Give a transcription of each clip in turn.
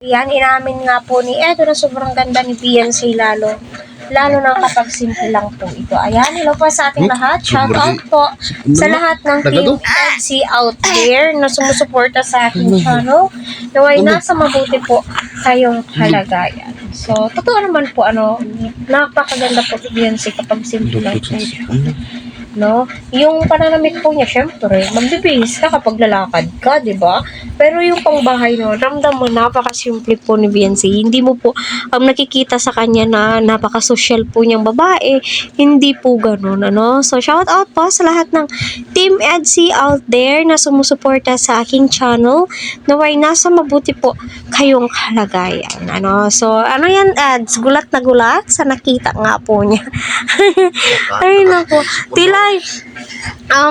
Yan, inamin nga po ni Edo na sobrang ganda ni Beyonce lalo. Lalo na kapag simple lang po ito. Ayan, hello po sa ating lahat. Shout out po sa lahat ng Team EDSI out there na sumusuporta sa aking channel. Naway nasa mabuti po kayong kalagayan. So, totoo naman po, napakaganda po si Beyonce kapag simple lang po siya. No? Yung pananamit po niya, syempre, magbibihis ka kapag lalakad ka, di ba? Pero yung pangbahay, no, ramdam mo, napakasimple po ni Beyonce. Hindi mo po nakikita sa kanya na napaka-social po niyang babae. Hindi po ganun, ano? So, shout out po sa lahat ng Team EDSI out there na sumusuporta sa aking channel. Naway nasa mabuti po kayong kalagayan. Ano? So, ano yan, ads? Gulat na gulat sa nakita nga po niya. Ay, naku. Tila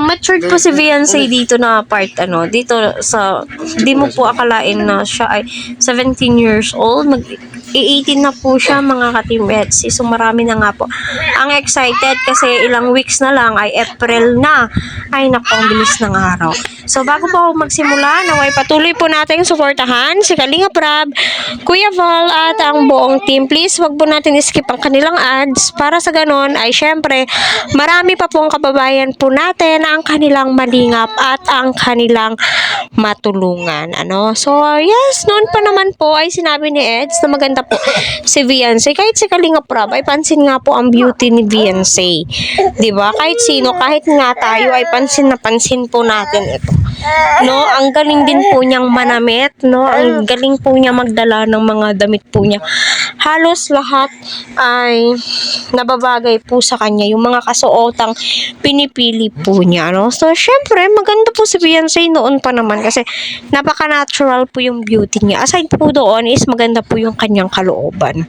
matured po si Beyonce dito na part, dito sa, di mo po akalain na siya ay 17 years old, mag-18 na po siya mga ka-Team EDSI. So marami na nga po ang excited kasi ilang weeks na lang ay April na. Ay naku, ang bilis ng araw. So bago po ako magsimula, naway patuloy po natin suportahan si Kalinga Prab, Kuya Val at ang buong team. Please wag po natin skip ang kanilang ads para sa ganon ay syempre marami pa pong kababayan po natin ang kanilang malingap at ang kanilang matulungan. So yes, noon pa naman po ay sinabi ni Eds na maganda po si Beyonce. Kahit si Kalinga Prab ay pansin nga po ang beauty ni Beyonce. 'Di ba? Kahit sino, kahit nga tayo ay pansin na pansin po natin ito. No, ang galing din po niyang manamit, no? Ang galing po niya magdala ng mga damit po niya. Halos lahat ay nababagay po sa kanya, yung mga kasuotang pinipili po niya, no? So, syempre, maganda po si Beyonce noon pa naman kasi napaka-natural po yung beauty niya. Aside po doon is maganda po yung kanyang kalooban.